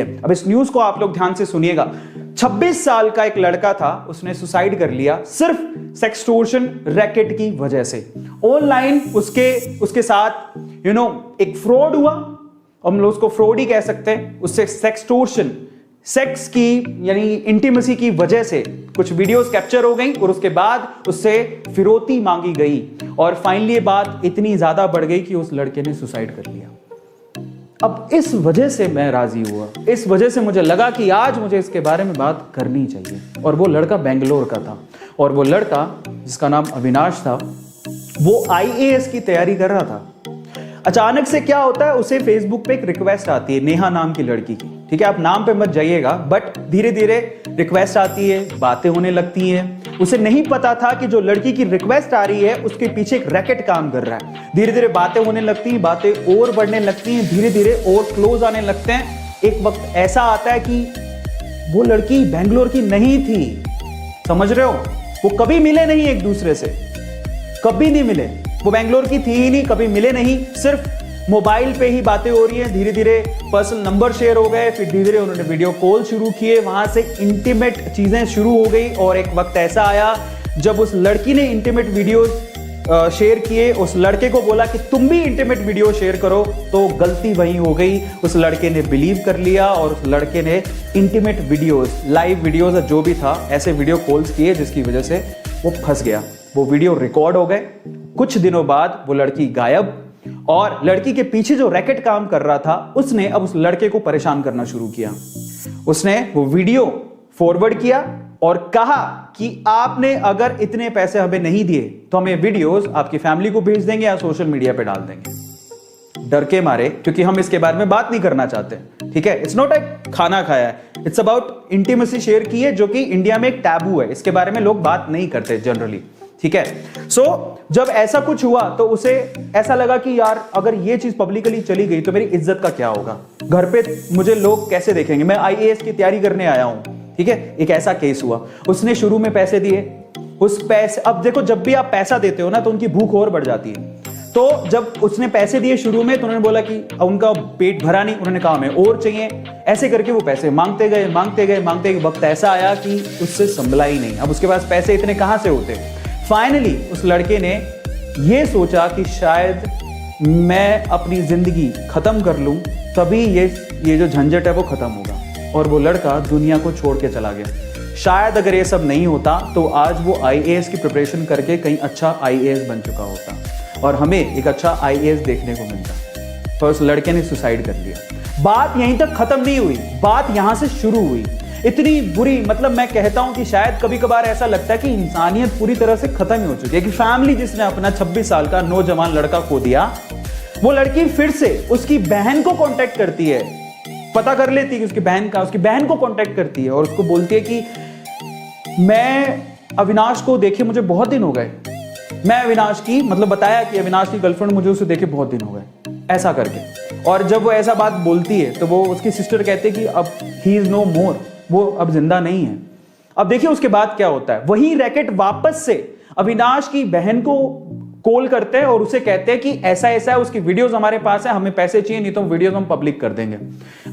अब इस न्यूज को आप लोग ध्यान से सुनिएगा। 26 साल का एक लड़का था, उसने सुसाइड कर लिया सिर्फ सेक्सटोर्शन रैकेट की वजह से। ऑनलाइन उसके साथ एक फ्रॉड हुआ, हम लोग उसको फ्रॉड ही कह सकते हैं। उससे सेक्सटोर्शन, सेक्स की यानी इंटीमेसी की वजह से कुछ वीडियोस कैप्चर हो गई और उसके बाद उससे फिरौती मांगी गई और फाइनली ये बात इतनी ज्यादा बढ़ गई कि उस लड़के ने सुसाइड कर लिया। अब इस वजह से मैं राजी हुआ, इस वजह से मुझे लगा कि आज मुझे इसके बारे में बात करनी चाहिए। और वो लड़का बेंगलोर का था और वो लड़का जिसका नाम अविनाश था, वो आईएएस की तैयारी कर रहा था। अचानक से क्या होता है, उसे फेसबुक पे एक रिक्वेस्ट आती है नेहा नाम की लड़की की। ठीक है, आप नाम पे मत जाइएगा, बट धीरे धीरे रिक्वेस्ट आती है, बातें होने लगती हैं। उसे नहीं पता था कि जो लड़की की रिक्वेस्ट आ रही है उसके पीछे एक रैकेट काम कर रहा है। धीरे धीरे बातें होने लगती हैं, बातें और बढ़ने लगती हैं, धीरे धीरे और क्लोज आने लगते हैं। एक वक्त ऐसा आता है कि वो लड़की बेंगलोर की नहीं थी, समझ रहे हो? वो कभी मिले नहीं एक दूसरे से, कभी नहीं मिले। वो बेंगलोर की थी ही नहीं, कभी मिले नहीं, सिर्फ मोबाइल पे ही बातें हो रही हैं। धीरे धीरे पर्सनल नंबर शेयर हो गए, फिर धीरे धीरे उन्होंने वीडियो कॉल शुरू किए, वहां से इंटीमेट चीजें शुरू हो गई। और एक वक्त ऐसा आया जब उस लड़की ने इंटीमेट वीडियो शेयर किए, उस लड़के को बोला कि तुम भी इंटीमेट वीडियो शेयर करो, तो गलती वही हो गई। उस लड़के ने बिलीव कर लिया और उस लड़के ने इंटीमेट वीडियोस, लाइव वीडियोस जो भी था, ऐसे वीडियो कॉल्स किए जिसकी वजह से वो फंस गया। वो वीडियो रिकॉर्ड हो गए। कुछ दिनों बाद वो लड़की गायब और लड़की के पीछे जो रैकेट काम कर रहा था उसने अब उस लड़के को परेशान करना शुरू किया। उसने वो वीडियो फॉरवर्ड किया और कहा कि आपने अगर इतने पैसे हमें नहीं दिए तो हम ये वीडियोस आपकी फैमिली को भेज देंगे या सोशल मीडिया पे डाल देंगे। डर के मारे, क्योंकि हम इसके बारे में बात नहीं करना चाहते। ठीक है, इट्स नॉट एक खाना खाया है, इट्स अबाउट इंटीमेसी शेयर की है, जो कि इंडिया में एक टैबू है। इसके बारे में लोग बात नहीं करते जनरली। ठीक है, सो जब ऐसा कुछ हुआ तो उसे ऐसा लगा कि यार अगर ये चीज पब्लिकली चली गई तो मेरी इज्जत का क्या होगा, घर पे मुझे लोग कैसे देखेंगे, मैं आईएएस की तैयारी करने आया हूं। ठीक है, एक ऐसा केस हुआ। उसने शुरू में पैसे दिए, उस पैसे, अब देखो जब भी आप पैसा देते हो ना तो उनकी भूख और बढ़ जाती है। तो जब उसने पैसे दिए शुरू में तो उन्होंने बोला कि उनका पेट भरा नहीं, उन्होंने कहा हमें और चाहिए। ऐसे करके वो पैसे मांगते गए, मांगते गए, मांगते गए। वक्त ऐसा आया कि उससे संभला ही नहीं, अब उसके पास पैसे इतने कहां से होते। फाइनली उस लड़के ने यह सोचा कि शायद मैं अपनी जिंदगी खत्म कर लूं, तभी ये जो झंझट है वो खत्म होगा। और वो लड़का दुनिया को छोड़ के चला गया। शायद अगर ये सब नहीं होता तो आज वो आईएएस की प्रिपरेशन करके कहीं अच्छा आईएएस बन चुका होता और हमें एक अच्छा आईएएस देखने को मिलता। तो उस लड़के ने सुसाइड कर लिया। बात यहीं तक खत्म नहीं हुई, बात यहां से शुरू हुई। इतनी बुरी, मतलब मैं कहता हूं कि शायद कभी कभार ऐसा लगता है कि इंसानियत पूरी तरह से खत्म ही हो चुकी है। कि फैमिली जिसने अपना 26 साल का नौजवान लड़का खो दिया, वो लड़की फिर से उसकी बहन को कांटेक्ट करती है, पता कर लेती है कि उसकी बहन को कांटेक्ट करती है और उसको बोलती है कि मैं अविनाश को देखे मुझे बहुत दिन हो गए, मैं अविनाश की, मतलब बताया कि अविनाश की गर्लफ्रेंड मुझे उसे देखे बहुत दिन हो गए, ऐसा करके। और जब वो ऐसा बात बोलती है तो वो उसकी सिस्टर कहते हैं कि अब ही इज नो मोर, वो अब जिंदा नहीं है। अब देखिए उसके बाद क्या होता है, वही रैकेट वापस से अविनाश की बहन को कॉल करते हैं और उसे कहते हैं कि ऐसा ऐसा है, उसकी वीडियोस हमारे पास है, हमें पैसे चाहिए, नहीं तो वीडियोस हम पब्लिक कर देंगे।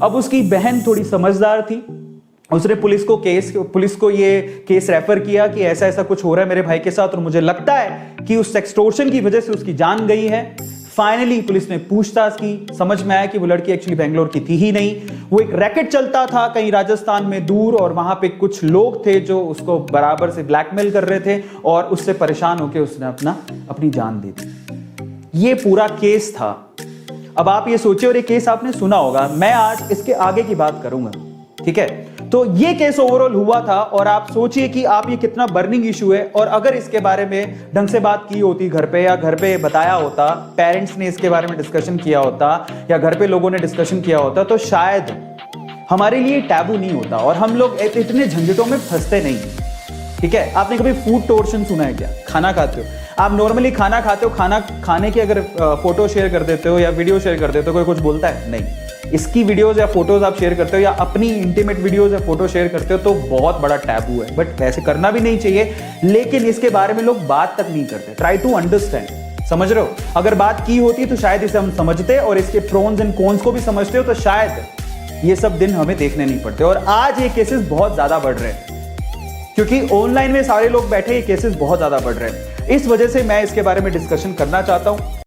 अब उसकी बहन थोड़ी समझदार थी, उसने पुलिस को ये केस रेफर किया कि ऐसा ऐसा कुछ हो रहा है मेरे भाई के साथ और मुझे लगता है कि उस एक्सटॉर्शन की वजह से उसकी जान गई है। फाइनली पुलिस ने पूछताछ की, समझ में आया कि वो लड़की एक्चुअली बेंगलोर की थी ही नहीं। वो एक रैकेट चलता था कहीं राजस्थान में दूर और वहां पे कुछ लोग थे जो उसको बराबर से ब्लैकमेल कर रहे थे और उससे परेशान होकर उसने अपनी जान दी थी। ये पूरा केस था। अब आप ये सोचिए, और ये केस आपने सुना होगा, मैं आज इसके आगे की बात करूंगा। ठीक है, तो ये केस ओवरऑल हुआ था और आप सोचिए कि आप ये कितना बर्निंग इशू है। और अगर इसके बारे में ढंग से बात की होती घर पे, या घर पे बताया होता, पेरेंट्स ने इसके बारे में डिस्कशन किया होता, या घर पे लोगों ने डिस्कशन किया होता, तो शायद हमारे लिए टैबू नहीं होता और हम लोग इतने झंझटों में फंसते नहीं। ठीक है, आपने कभी फूड टॉर्शन सुना है क्या? खाना खाते हो आप, नॉर्मली खाना खाते हो, खाना खाने की अगर फोटो शेयर कर देते हो या वीडियो शेयर कर देते हो, कोई कुछ बोलता है? नहीं। इसकी वीडियोस या फोटोज आप शेयर करते हो या अपनी इंटीमेट वीडियोस या फोटो शेयर करते हो तो बहुत बड़ा टैबू है। बट वैसे करना भी नहीं चाहिए, लेकिन इसके बारे में लोग बात तक नहीं करते। ट्राई टू अंडरस्टैंड, समझ रहे हो? अगर बात की होती तो शायद इसे हम समझते और इसके प्रोन्स एंड कॉन्स को भी समझते हो, तो शायद ये सब दिन हमें देखने नहीं पड़ते। और आज ये केसेस बहुत ज्यादा बढ़ रहे हैं क्योंकि ऑनलाइन में सारे लोग बैठे, ये केसेस बहुत ज्यादा बढ़ रहे हैं। इस वजह से मैं इसके बारे में डिस्कशन करना चाहता हूं।